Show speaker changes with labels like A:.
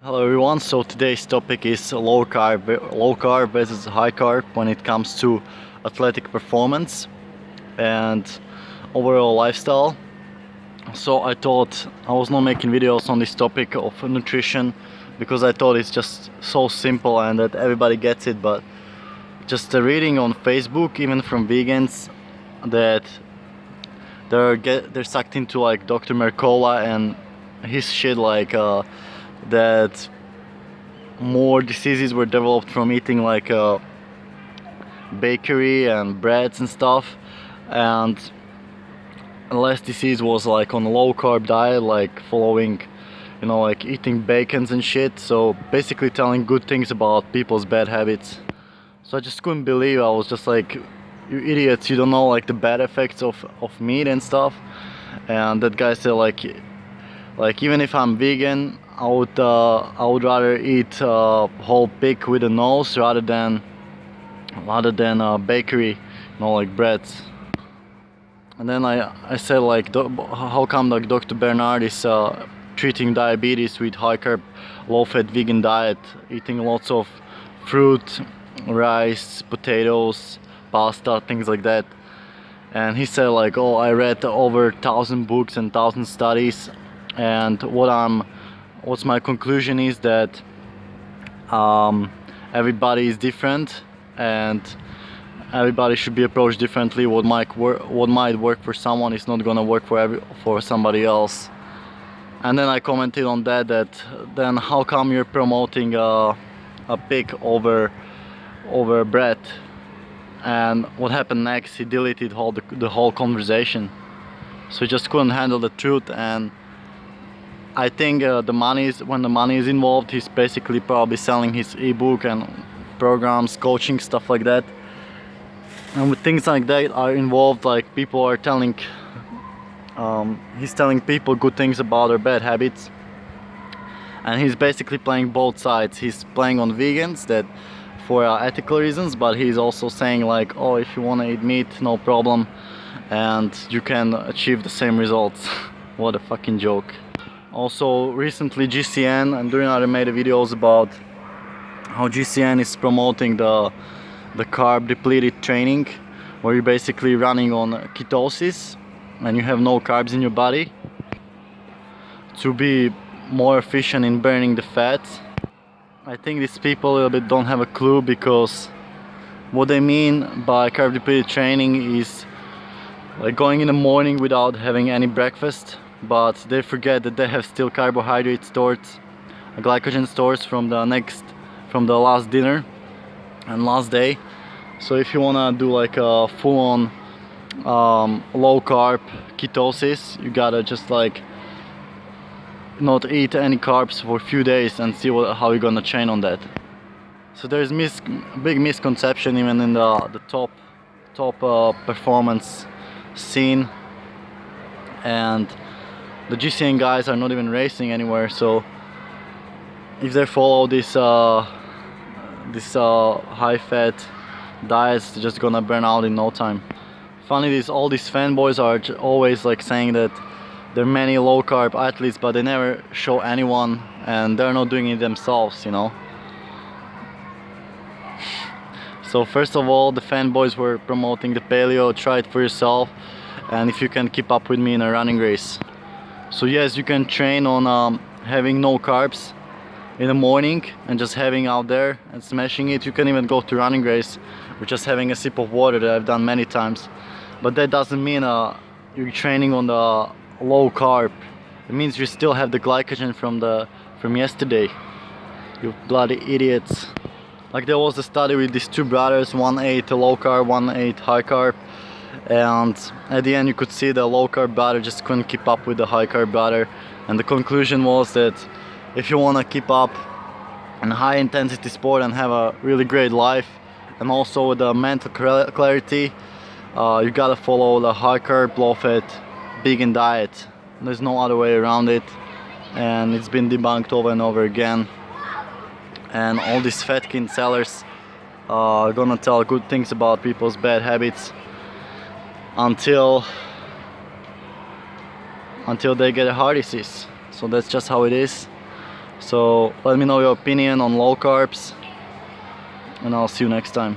A: Hello everyone, so today's topic is low carb versus high carb when it comes to athletic performance and overall lifestyle. So I thought I was not making videos on this topic of nutrition because I thought it's just so simple and that everybody gets it, but just reading on Facebook, even from vegans, that they're sucked into like Dr. Mercola and his shit, that more diseases were developed from eating bakery and breads and stuff, and less disease was like on a low carb diet, like following, like eating bacons and shit. So basically telling good things about people's bad habits. So I just couldn't believe. I was just like, you idiots, you don't know like the bad effects of meat and stuff. And that guy said like even if I'm vegan, I would rather eat whole pig with a nose rather than bakery, like breads. And then I said like, how come like Dr. Bernard is treating diabetes with high carb, low fat vegan diet, eating lots of fruit, rice, potatoes, pasta, things like that. And he said like, oh, I read over 1,000 books and 1,000 studies, and what's my conclusion is that everybody is different and everybody should be approached differently. What might work for someone is not gonna work for somebody else. And then I commented on that then how come you're promoting a pig over bread? And what happened next? He deleted the whole conversation. So he just couldn't handle the truth. And I think when the money is involved, he's basically probably selling his ebook and programs, coaching, stuff like that. And with things like that are involved, like people are telling, he's telling people good things about their bad habits, and he's basically playing both sides. He's playing on vegans that for ethical reasons, but he's also saying like, oh, if you want to eat meat, no problem, and you can achieve the same results. What a fucking joke. Also recently GCN and during I made videos about how GCN is promoting the carb depleted training, where you're basically running on ketosis and you have no carbs in your body to be more efficient in burning the fat. I think these people a little bit don't have a clue, because what they mean by carb depleted training is like going in the morning without having any breakfast, but they forget that they have still carbohydrate stored, glycogen stores from the last dinner and last day. So if you wanna do like a full-on low carb ketosis, you gotta just like not eat any carbs for a few days and see how you're gonna train on that. So there's big misconception even in the top performance scene, and the GCN guys are not even racing anywhere. So if they follow this high fat diets, they're just gonna burn out in no time. Funny, all these fanboys are always like saying that there are many low carb athletes, but they never show anyone, and they're not doing it themselves, So first of all, the fanboys were promoting the paleo, try it for yourself, and if you can keep up with me in a running race. So yes, you can train on having no carbs in the morning and just having out there and smashing it. You can even go to running race with just having a sip of water, that I've done many times. But that doesn't mean you're training on the low carb. It means you still have the glycogen from yesterday. You bloody idiots. Like there was a study with these two brothers, one ate low carb, one ate high carb, and at the end you could see the low carb brother just couldn't keep up with the high carb brother, and the conclusion was that if you want to keep up in high intensity sport and have a really great life, and also with the mental clarity, you gotta follow the high carb, low fat vegan diet. There's no other way around it, and it's been debunked over and over again. And all these fatkin sellers are gonna tell good things about people's bad habits until they get a heart disease. So that's just how it is. So let me know your opinion on low carbs, and I'll see you next time.